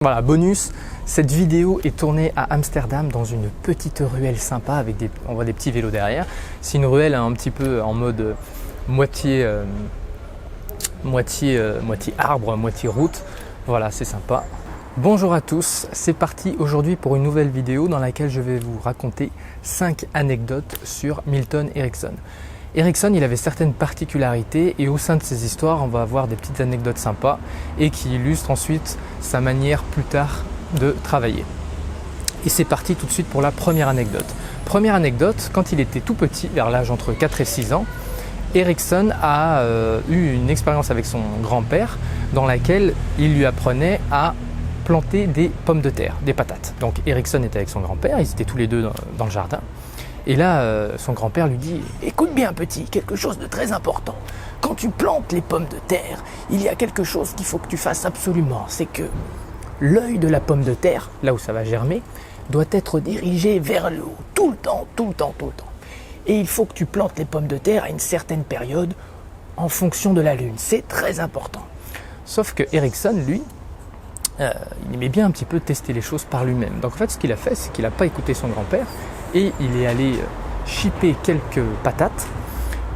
Voilà, bonus, cette vidéo est tournée à Amsterdam dans une petite ruelle sympa avec on voit des petits vélos derrière. C'est une ruelle un petit peu en mode moitié arbre, moitié route. Voilà, c'est sympa. Bonjour à tous, c'est parti aujourd'hui pour une nouvelle vidéo dans laquelle je vais vous raconter 5 anecdotes sur Milton Erickson. Erickson, il avait certaines particularités et au sein de ces histoires, on va avoir des petites anecdotes sympas et qui illustrent ensuite sa manière plus tard de travailler. Et c'est parti tout de suite pour la première anecdote. Première anecdote, quand il était tout petit, vers l'âge entre 4 et 6 ans, Erickson a eu une expérience avec son grand-père dans laquelle il lui apprenait à planter des pommes de terre, des patates. Donc Erickson était avec son grand-père, ils étaient tous les deux dans le jardin. Et là, son grand-père lui dit « Écoute bien petit, quelque chose de très important. Quand tu plantes les pommes de terre, il y a quelque chose qu'il faut que tu fasses absolument. C'est que l'œil de la pomme de terre, là où ça va germer, doit être dirigé vers le haut, tout le temps. Et il faut que tu plantes les pommes de terre à une certaine période en fonction de la lune. C'est très important. » Sauf que Erickson, lui, il aimait bien un petit peu tester les choses par lui-même. Donc en fait, ce qu'il a fait, c'est qu'il n'a pas écouté son grand-père et il est allé chipper quelques patates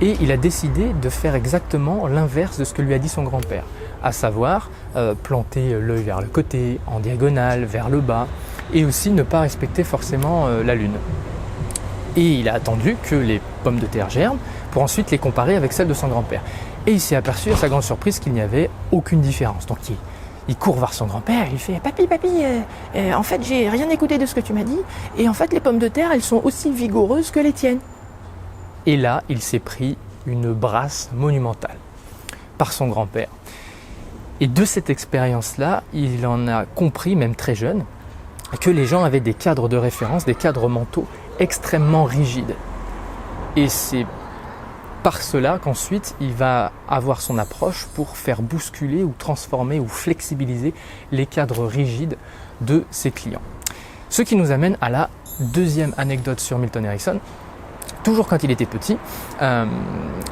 et il a décidé de faire exactement l'inverse de ce que lui a dit son grand-père, à savoir planter l'œil vers le côté, en diagonale, vers le bas et aussi ne pas respecter forcément la lune. Et il a attendu que les pommes de terre germent pour ensuite les comparer avec celles de son grand-père. Et il s'est aperçu à sa grande surprise qu'il n'y avait aucune différence. Donc il court vers son grand-père, il lui fait « Papy, en fait j'ai rien écouté de ce que tu m'as dit et en fait les pommes de terre elles sont aussi vigoureuses que les tiennes. » Et là il s'est pris une brasse monumentale par son grand-père. Et de cette expérience-là, il en a compris, même très jeune, que les gens avaient des cadres de référence, des cadres mentaux extrêmement rigides. Et c'est par cela qu'ensuite il va avoir son approche pour faire bousculer ou transformer ou flexibiliser les cadres rigides de ses clients. Ce qui nous amène à la deuxième anecdote sur Milton Erickson. Toujours quand il était petit,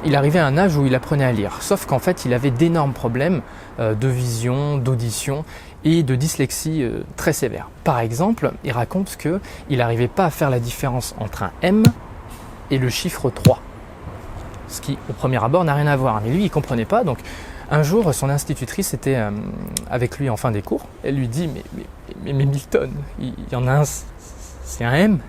il arrivait à un âge où il apprenait à lire. Sauf qu'en fait il avait d'énormes problèmes de vision, d'audition et de dyslexie très sévères. Par exemple, il raconte qu'il n'arrivait pas à faire la différence entre un M et le chiffre 3. Ce qui, au premier abord, n'a rien à voir. Mais lui, il ne comprenait pas. Donc, un jour, son institutrice était avec lui en fin des cours. Elle lui dit « Mais Milton, il y en a un, c'est un M,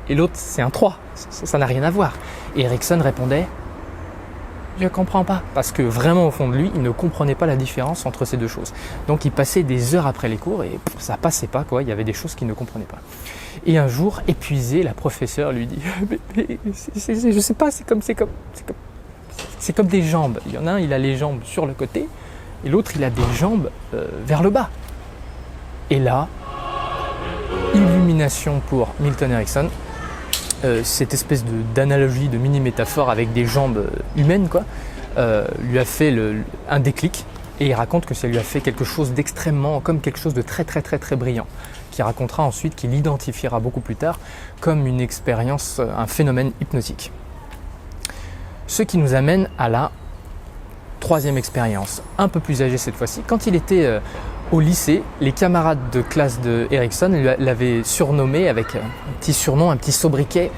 et l'autre, c'est un 3. Ça n'a rien à voir. » Et Erickson répondait « Je ne comprends pas. » Parce que vraiment, au fond de lui, il ne comprenait pas la différence entre ces deux choses. Donc, il passait des heures après les cours et ça ne passait pas, quoi. Il y avait des choses qu'il ne comprenait pas. Et un jour, épuisé, la professeure lui dit « Je sais pas, c'est comme des jambes. Il y en a un, il a les jambes sur le côté, et l'autre, il a des jambes vers le bas. » Et là, illumination pour Milton Erickson. Cette espèce d'analogie, de mini-métaphore avec des jambes humaines, quoi, lui a fait un déclic. Et il raconte que ça lui a fait quelque chose d'extrêmement, comme quelque chose de très brillant, qui racontera ensuite, qu'il identifiera beaucoup plus tard comme une expérience, un phénomène hypnotique. Ce qui nous amène à la troisième expérience, un peu plus âgée cette fois-ci. Quand il était au lycée, les camarades de classe de Erickson l'avaient surnommé avec un petit surnom, un petit sobriquet,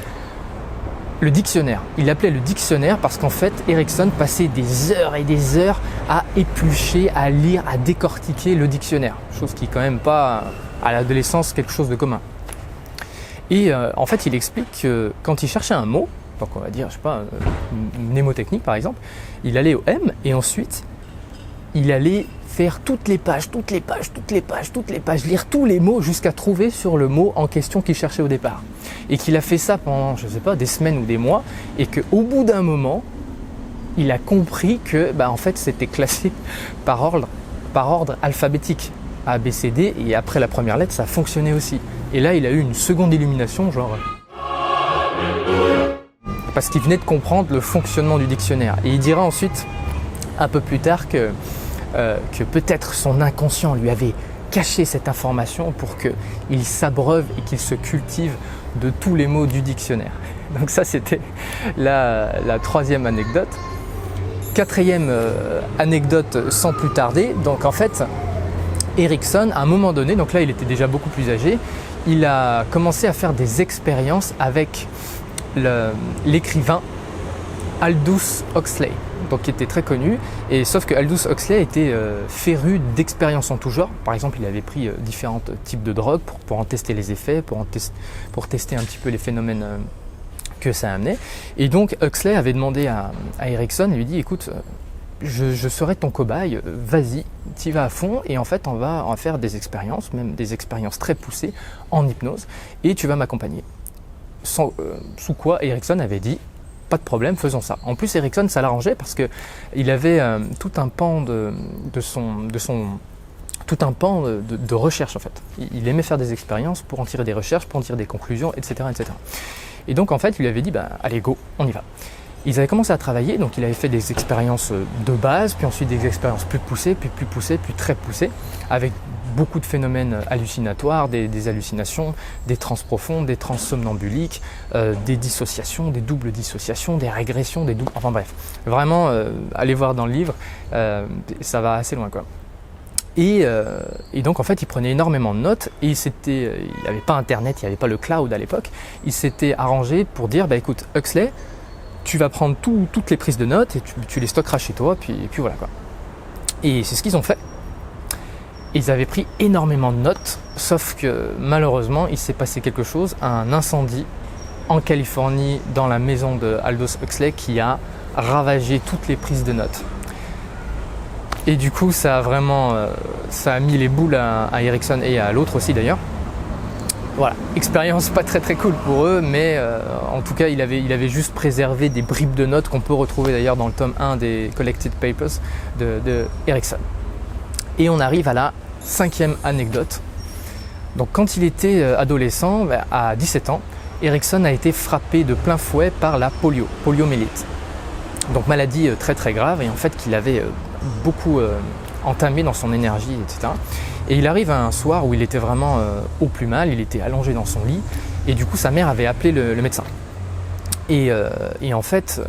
le dictionnaire. Il l'appelait le dictionnaire parce qu'en fait, Erickson passait des heures et des heures à éplucher, à lire, à décortiquer le dictionnaire. Chose qui n'est quand même pas, à l'adolescence, quelque chose de commun. Et en fait, il explique que quand il cherchait un mot, donc on va dire, je sais pas, mnémotechnique par exemple, il allait au M et ensuite, il allait faire toutes les pages, lire tous les mots jusqu'à trouver sur le mot en question qu'il cherchait au départ. Et qu'il a fait ça pendant, je ne sais pas, des semaines ou des mois, et qu'au bout d'un moment, il a compris que, en fait, c'était classé par ordre alphabétique, A, B, C, D, et après la première lettre, ça fonctionnait aussi. Et là, il a eu une seconde illumination, genre... Parce qu'il venait de comprendre le fonctionnement du dictionnaire. Et il dira ensuite, un peu plus tard, que peut-être son inconscient lui avait caché cette information pour qu'il s'abreuve et qu'il se cultive de tous les mots du dictionnaire. Donc ça, c'était la troisième anecdote. Quatrième anecdote sans plus tarder, donc en fait, Ericsson, à un moment donné, donc là il était déjà beaucoup plus âgé, il a commencé à faire des expériences avec l'écrivain Aldous Huxley, donc qui était très connu, et sauf que Aldous Huxley était féru d'expériences en tout genre. Par exemple, il avait pris différents types de drogues pour en tester les effets, pour tester un petit peu les phénomènes que ça amenait. Et donc Huxley avait demandé à Ericsson, il lui dit écoute, je serai ton cobaye, vas-y, t'y vas à fond, et en fait on va faire des expériences, même des expériences très poussées en hypnose, et tu vas m'accompagner. Sous quoi Ericsson avait dit pas de problème, faisons ça. En plus Ericsson ça l'arrangeait parce que il avait tout un pan de recherche en fait. Il aimait faire des expériences pour en tirer des recherches, pour en tirer des conclusions, etc. etc. Et donc en fait il lui avait dit bah, allez go, on y va. Ils avaient commencé à travailler, donc il avait fait des expériences de base, puis ensuite des expériences plus poussées, puis très poussées, avec beaucoup de phénomènes hallucinatoires, des hallucinations, des trans profondes, des trans somnambuliques, des dissociations, des doubles dissociations, des régressions, des doubles... Enfin bref, vraiment, allez voir dans le livre, ça va assez loin quoi. Et donc en fait il prenait énormément de notes et il n'y avait pas internet, il n'y avait pas le cloud à l'époque, il s'était arrangé pour dire bah écoute Huxley, tu vas prendre toutes les prises de notes et tu les stockeras chez toi, puis voilà quoi. Et c'est ce qu'ils ont fait. Ils avaient pris énormément de notes, sauf que malheureusement, il s'est passé quelque chose, un incendie en Californie dans la maison de Aldous Huxley qui a ravagé toutes les prises de notes. Et du coup, ça a vraiment, ça a mis les boules à Ericsson et à l'autre aussi d'ailleurs. Voilà, expérience pas très cool pour eux, mais en tout cas il avait juste préservé des bribes de notes qu'on peut retrouver d'ailleurs dans le tome 1 des Collected Papers de Ericsson. Et on arrive à la 5e anecdote. Donc quand il était adolescent, à 17 ans, Ericsson a été frappé de plein fouet par la poliomyélite. Donc maladie très grave et en fait qu'il avait beaucoup entamé dans son énergie, etc. Et il arrive à un soir où il était vraiment au plus mal, il était allongé dans son lit et du coup sa mère avait appelé le médecin. Et en fait,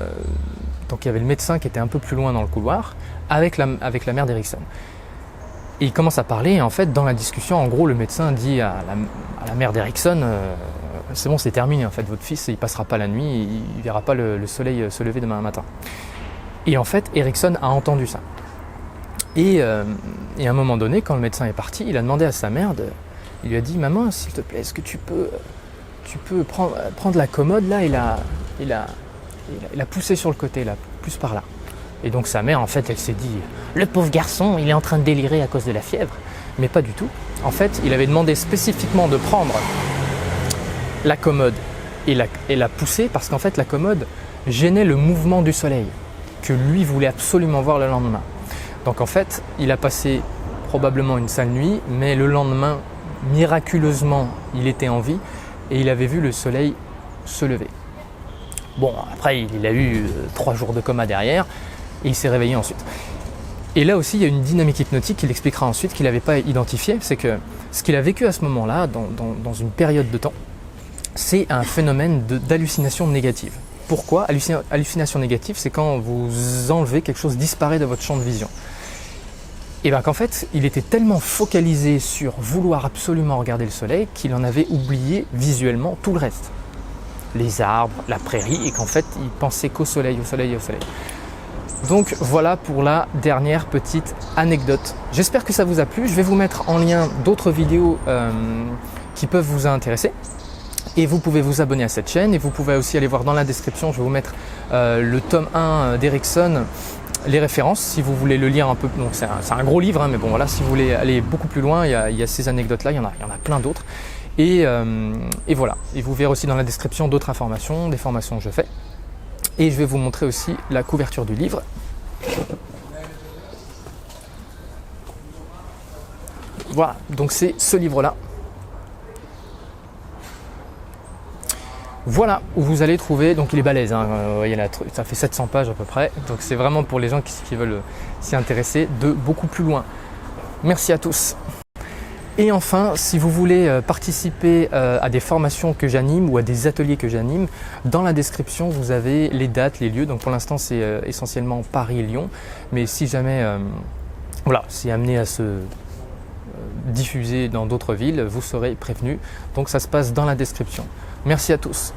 donc il y avait le médecin qui était un peu plus loin dans le couloir avec la mère d'Ericsson. Et il commence à parler et en fait dans la discussion, en gros le médecin dit à la mère d'Ericsson c'est bon, c'est terminé en fait, votre fils il passera pas la nuit, il verra pas le soleil se lever demain matin. Et en fait Ericsson a entendu ça. Et à un moment donné, quand le médecin est parti, il a demandé à sa mère, il lui a dit « Maman, s'il te plaît, est-ce que tu peux prendre la commode là, il a poussé sur le côté, là, plus par là. » Et donc sa mère, en fait, elle s'est dit « Le pauvre garçon, il est en train de délirer à cause de la fièvre. » Mais pas du tout. En fait, il avait demandé spécifiquement de prendre la commode et la pousser parce qu'en fait, la commode gênait le mouvement du soleil que lui voulait absolument voir le lendemain. Donc en fait, il a passé probablement une sale nuit, mais le lendemain, miraculeusement, il était en vie et il avait vu le soleil se lever. Bon, après, il a eu 3 jours de coma derrière et il s'est réveillé ensuite. Et là aussi, il y a une dynamique hypnotique qu'il expliquera ensuite qu'il n'avait pas identifiée. C'est que ce qu'il a vécu à ce moment-là, dans une période de temps, c'est un phénomène d'hallucination négative. Pourquoi ? Hallucination négative, c'est quand vous enlevez quelque chose, disparaît de votre champ de vision. Et bien qu'en fait, il était tellement focalisé sur vouloir absolument regarder le soleil qu'il en avait oublié visuellement tout le reste. Les arbres, la prairie, et qu'en fait, il pensait qu'au soleil, au soleil et au soleil. Donc voilà pour la dernière petite anecdote. J'espère que ça vous a plu. Je vais vous mettre en lien d'autres vidéos qui peuvent vous intéresser. Et vous pouvez vous abonner à cette chaîne et vous pouvez aussi aller voir dans la description, je vais vous mettre le tome 1 d'Ericsson, les références si vous voulez le lire un peu. Donc c'est un gros livre, hein, mais bon voilà, si vous voulez aller beaucoup plus loin, il y a ces anecdotes-là, il y en a plein d'autres. Et voilà, et vous verrez aussi dans la description d'autres informations, des formations que je fais. Et je vais vous montrer aussi la couverture du livre. Voilà, donc c'est ce livre-là. Voilà où vous allez trouver, donc il est balèze, hein, voyez là, ça fait 700 pages à peu près, donc c'est vraiment pour les gens qui veulent s'y intéresser de beaucoup plus loin. Merci à tous. Et enfin, si vous voulez participer à des formations que j'anime ou à des ateliers que j'anime, dans la description vous avez les dates, les lieux. Donc pour l'instant c'est essentiellement Paris et Lyon, mais si jamais voilà, c'est amené à se diffusé dans d'autres villes, vous serez prévenu. Donc ça se passe dans la description. Merci à tous.